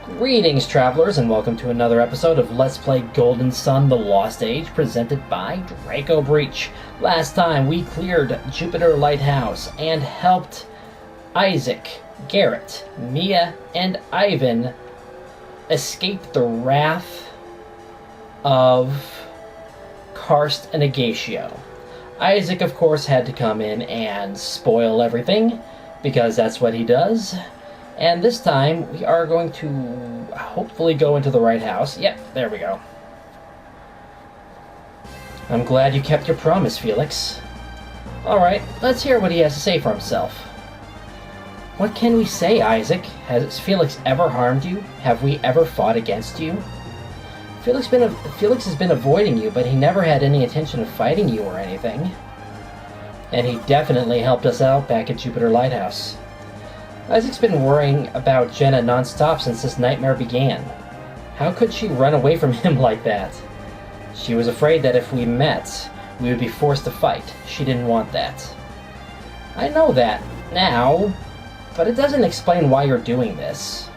Greetings, travelers, and welcome to another episode of Let's Play Golden Sun: The Lost Age, presented by Draco Breach. Last time, we cleared Jupiter Lighthouse and helped Isaac, Garet, Mia, and Ivan escape the wrath of Karst and Agatio. Isaac, of course, had to come in and spoil everything, because that's what he does. And this time, we are going to hopefully go into the right house. Yep, there we go. I'm glad you kept your promise, Felix. Alright, let's hear what he has to say for himself. What can we say, Isaac? Has Felix ever harmed you? Have we ever fought against you? Felix has been avoiding you, but he never had any intention of fighting you or anything. And he definitely helped us out back at Jupiter Lighthouse. Isaac's been worrying about Jenna non-stop since this nightmare began. How could she run away from him like that? She was afraid that if we met, we would be forced to fight. She didn't want that. I know that now, but it doesn't explain why you're doing this.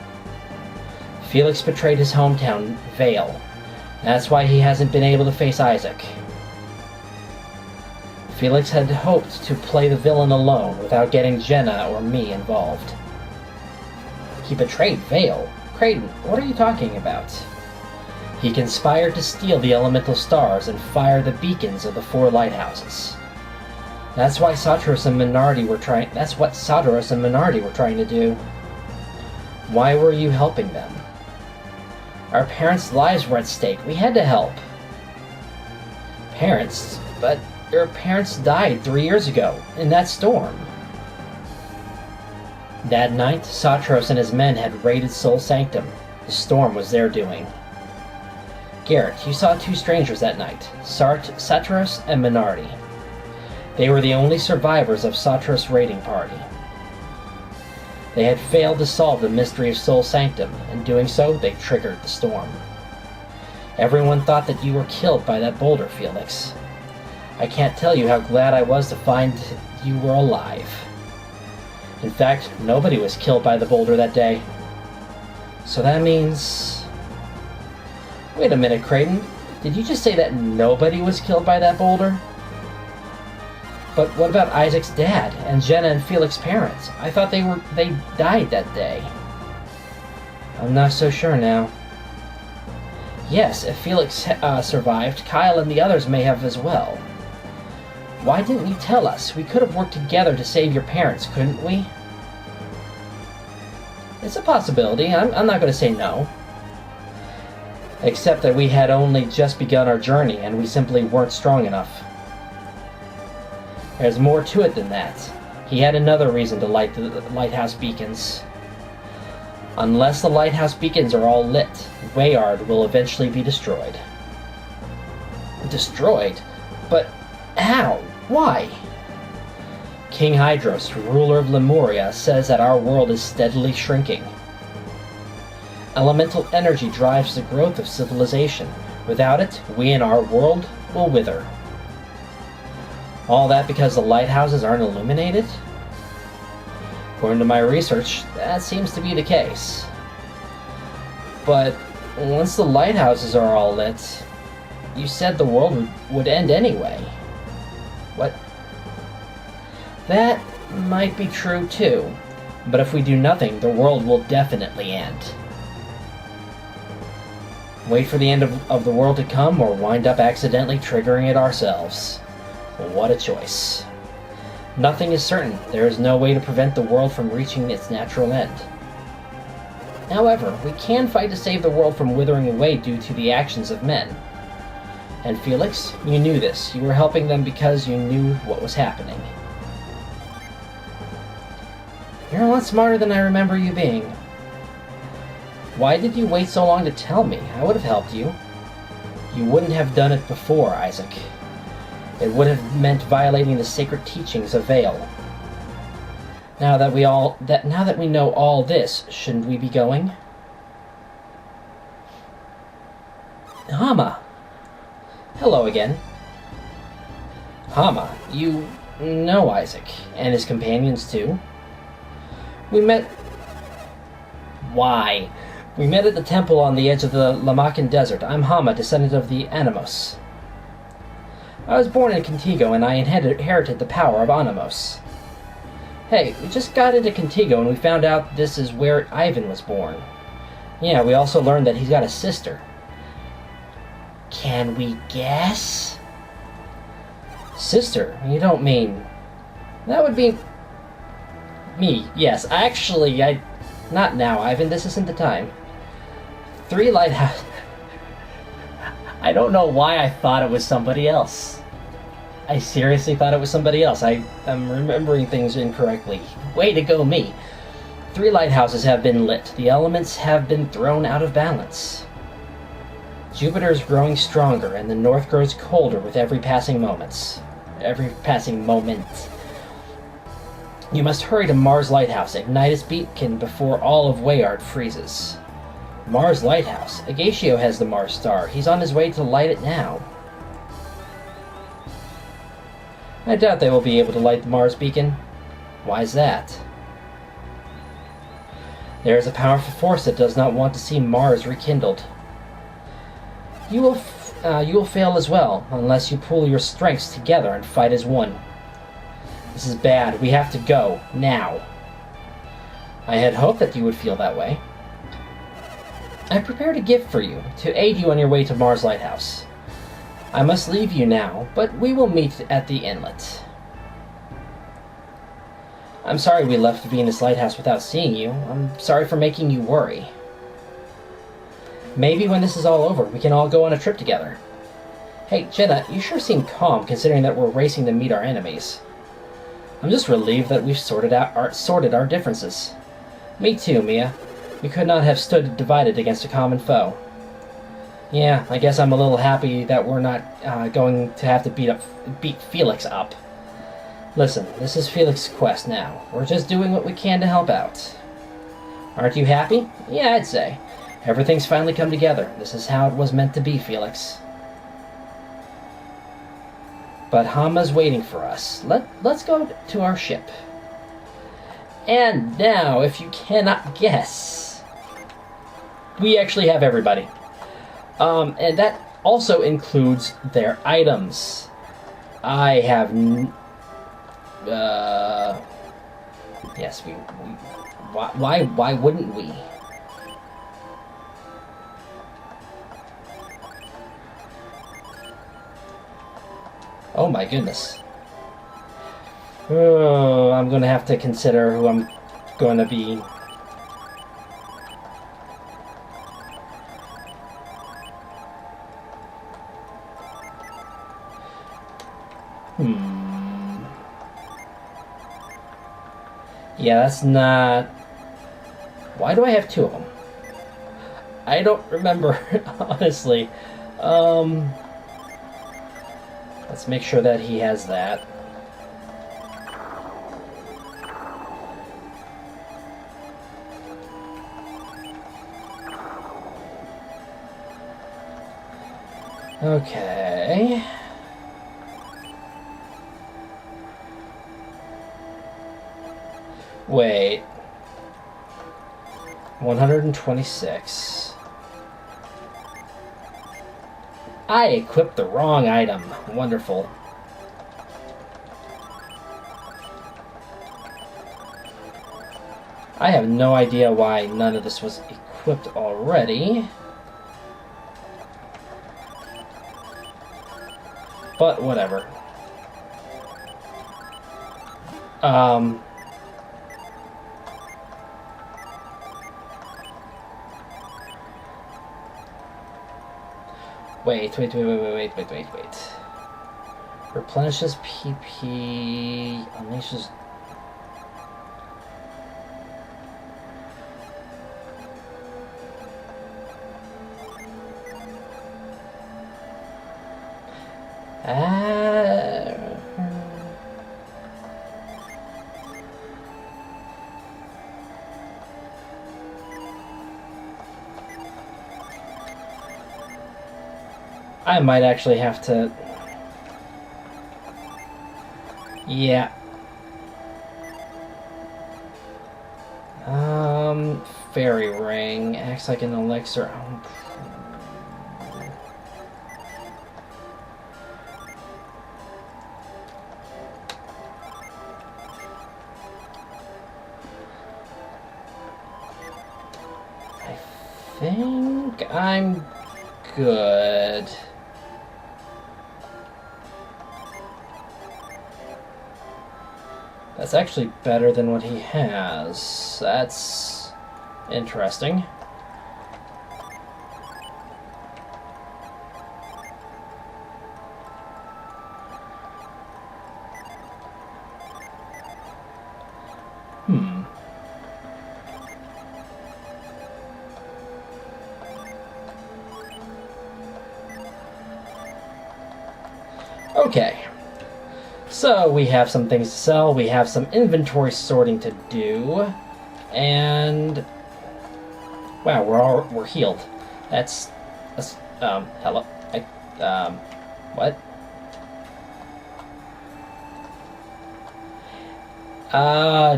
Felix betrayed his hometown, Vale. That's why he hasn't been able to face Isaac. Felix had hoped to play the villain alone without getting Jenna or me involved. He betrayed Vale? Creighton, what are you talking about? He conspired to steal the elemental stars and fire the beacons of the 4 lighthouses. That's what Satros and Minardi were trying to do. Why were you helping them? Our parents' lives were at stake. We had to help. Parents? But your parents died 3 years ago, in that storm. That night, Satros and his men had raided Sol Sanctum. The storm was their doing. Garet, you saw 2 strangers that night, Satros and Minardi. They were the only survivors of Satros' raiding party. They had failed to solve the mystery of Sol Sanctum. In doing so, they triggered the storm. Everyone thought that you were killed by that boulder, Felix. I can't tell you how glad I was to find you were alive. In fact, nobody was killed by the boulder that day. So that means... Wait a minute, Creighton. Did you just say that nobody was killed by that boulder? But what about Isaac's dad and Jenna and Felix's parents? I thought they died that day. I'm not so sure now. Yes, if Felix survived, Kyle and the others may have as well. Why didn't you tell us? We could have worked together to save your parents, couldn't we? It's a possibility. I'm not going to say no. Except that we had only just begun our journey, and we simply weren't strong enough. There's more to it than that. He had another reason to light the lighthouse beacons. Unless the lighthouse beacons are all lit, Wayard will eventually be destroyed. Destroyed? But how? Why? King Hydros, ruler of Lemuria, says that our world is steadily shrinking. Elemental energy drives the growth of civilization. Without it, we and our world will wither. All that because the lighthouses aren't illuminated? According to my research, that seems to be the case. But once the lighthouses are all lit, you said the world would end anyway. What? That might be true too, but if we do nothing, the world will definitely end. Wait for the end of the world to come, or wind up accidentally triggering it ourselves. What a choice. Nothing is certain. There is no way to prevent the world from reaching its natural end. However, we can fight to save the world from withering away due to the actions of men. And Felix, you knew this. You were helping them because you knew what was happening. You're a lot smarter than I remember you being. Why did you wait so long to tell me? I would have helped you. You wouldn't have done it before, Isaac. It would have meant violating the sacred teachings of Vale. Now that we know all this, shouldn't we be going? Hama. Hello again. Hama, you know Isaac, and his companions too? We met... Why? We met at the temple on the edge of the Lamakan Desert. I'm Hama, descendant of the Animos. I was born in Contigo, and I inherited the power of Animos. Hey, we just got into Contigo, and we found out this is where Ivan was born. Yeah, we also learned that he's got a sister. Can we guess? Sister? You don't mean... That would be... me, yes. Actually, not now, Ivan. This isn't the time. 3 Lighthouse... I don't know why I thought it was somebody else. I seriously thought it was somebody else. I'm remembering things incorrectly. Way to go, me. 3 lighthouses have been lit. The elements have been thrown out of balance. Jupiter is growing stronger, and the north grows colder with every passing moment. You must hurry to Mars Lighthouse. Ignite its beacon before all of Wayard freezes. Mars Lighthouse? Agatio has the Mars star. He's on his way to light it now. I doubt they will be able to light the Mars beacon. Why is that? There is a powerful force that does not want to see Mars rekindled. You will fail as well, unless you pool your strengths together and fight as one. This is bad. We have to go. Now. I had hoped that you would feel that way. I prepared a gift for you, to aid you on your way to Mars Lighthouse. I must leave you now, but we will meet at the inlet. I'm sorry we left Venus Lighthouse without seeing you. I'm sorry for making you worry. Maybe when this is all over, we can all go on a trip together. Hey, Jenna, you sure seem calm considering that we're racing to meet our enemies. I'm just relieved that we've sorted our differences. Me too, Mia. We could not have stood divided against a common foe. Yeah, I guess I'm a little happy that we're not going to have to beat Felix up. Listen, this is Felix's quest now. We're just doing what we can to help out. Aren't you happy? Yeah, I'd say. Everything's finally come together. This is how it was meant to be, Felix. But Hama's waiting for us. Let's go to our ship. And now, if you cannot guess, we actually have everybody. And that also includes their items. I have... yes, we why wouldn't we? Oh my goodness. Oh, I'm going to have to consider who I'm going to be. Yeah, that's not... Why do I have 2 of them? I don't remember, honestly. Let's make sure that he has that. Okay. Wait. 126. I equipped the wrong item. Wonderful. I have no idea why none of this was equipped already. But whatever. Wait. Replenishes PP, unleashes... I might actually have to... Yeah. fairy ring. Acts like an elixir. I think I'm good. That's actually better than what he has. That's interesting. Okay. So we have some things to sell, we have some inventory sorting to do, and wow, we're healed. That's hello. What?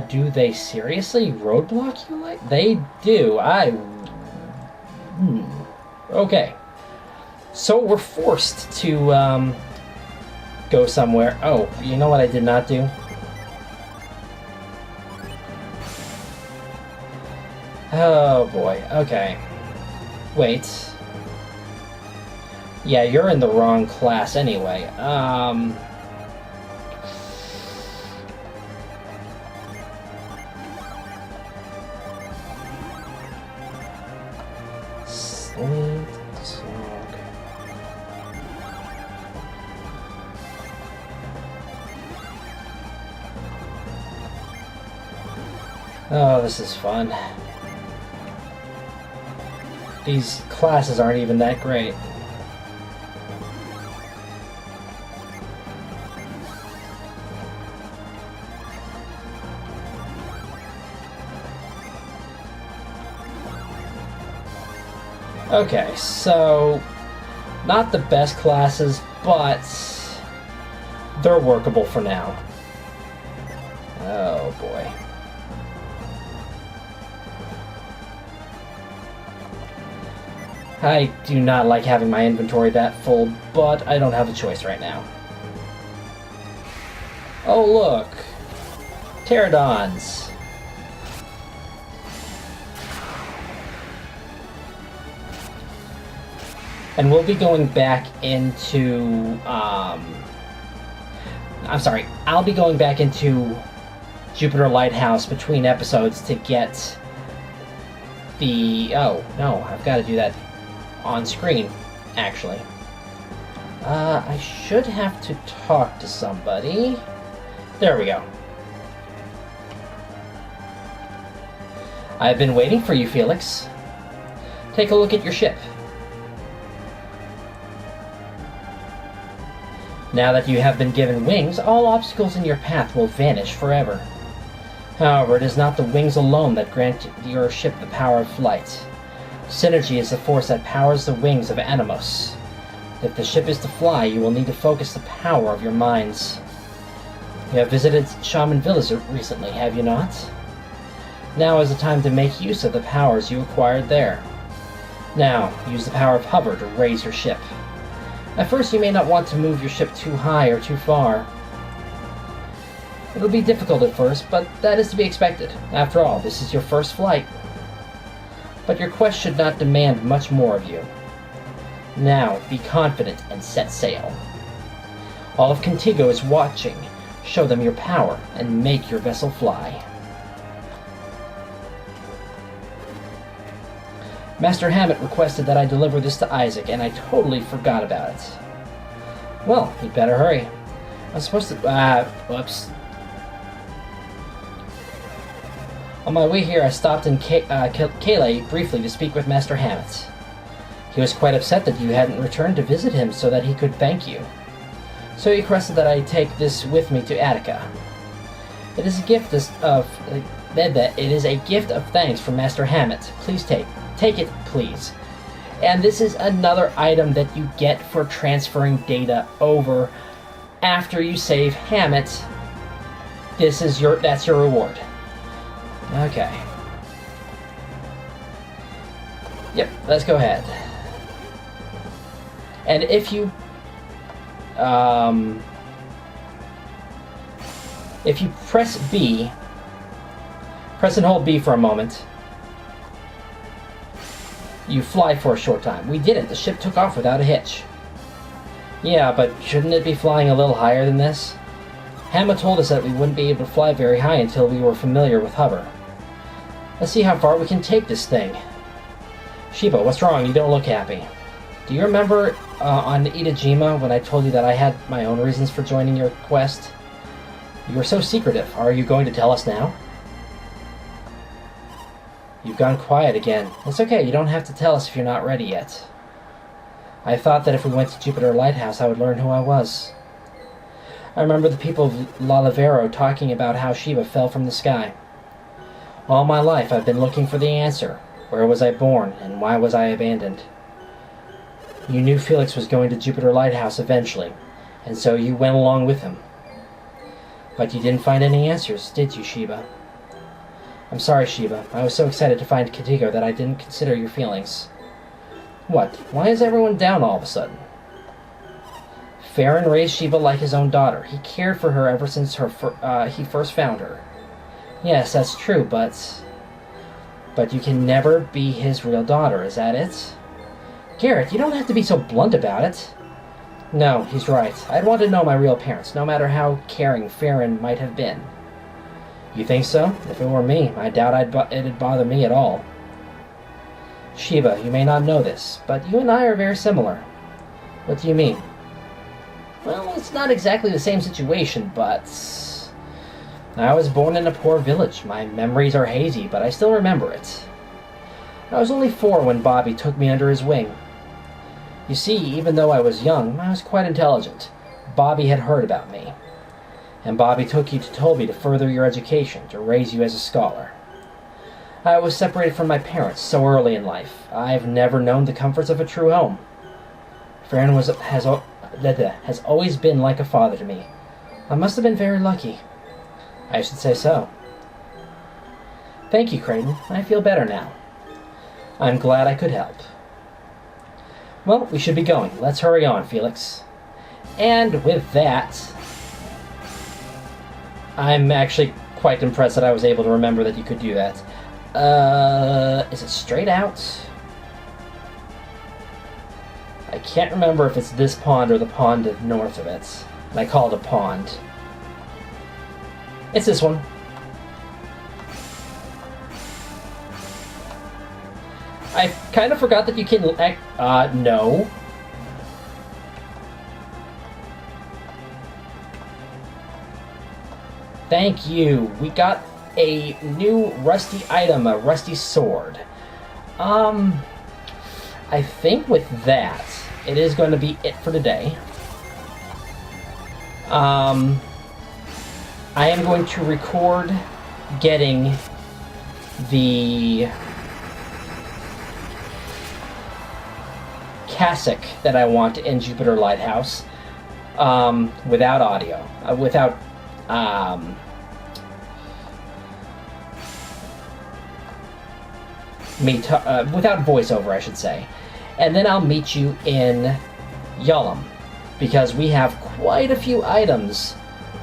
Do they seriously roadblock you like they do? Okay. So we're forced to go somewhere. Oh, you know what I did not do? Oh boy, okay. Wait. Yeah, you're in the wrong class anyway. Oh, this is fun. These classes aren't even that great. Okay, so not the best classes, but they're workable for now. Oh boy. I do not like having my inventory that full, but I don't have a choice right now. Oh look! Pterodons! And we'll be going back into, I'm sorry, I'll be going back into Jupiter Lighthouse between episodes to get the... Oh, no, I've got to do that on screen, actually. I should have to talk to somebody. There we go. I've been waiting for you, Felix. Take a look at your ship. Now that you have been given wings, all obstacles in your path will vanish forever. However, it is not the wings alone that grant your ship the power of flight. Psynergy is the force that powers the wings of Animos. If the ship is to fly, you will need to focus the power of your minds. You have visited Shaman Village recently, have you not? Now is the time to make use of the powers you acquired there. Now, use the power of hover to raise your ship. At first, you may not want to move your ship too high or too far. It'll be difficult at first, but that is to be expected. After all, this is your first flight. But your quest should not demand much more of you. Now, be confident and set sail. All of Contigo is watching. Show them your power and make your vessel fly. Master Hammett requested that I deliver this to Isaac, and I totally forgot about it. Well, you'd better hurry. I was supposed to... whoops. On my way here, I stopped in Calais briefly to speak with Master Hammett. He was quite upset that you hadn't returned to visit him so that he could thank you. So he requested that I take this with me to Attica. It is a gift of thanks from Master Hammett. Please take it, please. And this is another item that you get for transferring data over after you save Hammett. That's your reward. Okay. Yep, let's go ahead. And if you press B, press and hold B for a moment, you fly for a short time. We did it. The ship took off without a hitch. Yeah, but shouldn't it be flying a little higher than this? Hamma told us that we wouldn't be able to fly very high until we were familiar with hover. Let's see how far we can take this thing. Sheba, what's wrong? You don't look happy. Do you remember on Itajima when I told you that I had my own reasons for joining your quest? You were so secretive. Are you going to tell us now? You've gone quiet again. It's okay, you don't have to tell us if you're not ready yet. I thought that if we went to Jupiter Lighthouse, I would learn who I was. I remember the people of Lalavero talking about how Sheba fell from the sky. All my life I've been looking for the answer. Where was I born, and why was I abandoned? You knew Felix was going to Jupiter Lighthouse eventually, and so you went along with him. But you didn't find any answers, did you, Sheba? I'm sorry, Sheba. I was so excited to find Contigo that I didn't consider your feelings. What? Why is everyone down all of a sudden? Farron raised Sheba like his own daughter. He cared for her ever since he first found her. Yes, that's true, but you can never be his real daughter, is that it? Garet, you don't have to be so blunt about it. No, he's right. I'd want to know my real parents, no matter how caring Farron might have been. You think so? If it were me, I doubt it'd bother me at all. Sheba, you may not know this, but you and I are very similar. What do you mean? Well, it's not exactly the same situation, but I was born in a poor village. My memories are hazy, but I still remember it. I was only 4 when Bobby took me under his wing. You see, even though I was young, I was quite intelligent. Bobby had heard about me. And Bobby took you to Tolby to further your education, to raise you as a scholar. I was separated from my parents so early in life. I've never known the comforts of a true home. Farron has always been like a father to me. I must have been very lucky. I should say so. Thank you, Creighton. I feel better now. I'm glad I could help. Well, we should be going. Let's hurry on, Felix. And with that, I'm actually quite impressed that I was able to remember that you could do that. Is it straight out? I can't remember if it's this pond or the pond north of it. And I call it a pond. It's this one. I kind of forgot that you can... no. Thank you. We got a new rusty item, a rusty sword. I think with that, it is going to be it for today. I am going to record getting the cassock that I want in Jupiter Lighthouse without audio, without voiceover, I should say. And then I'll meet you in Yulum, because we have quite a few items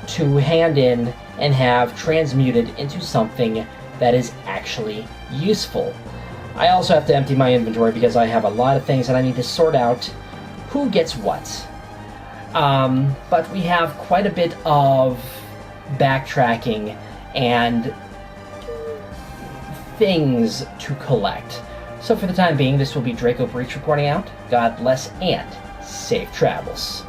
to hand in and have transmuted into something that is actually useful. I also have to empty my inventory because I have a lot of things that I need to sort out who gets what. But we have quite a bit of backtracking and things to collect. So for the time being, this will be Draco Breach reporting out. God bless and safe travels.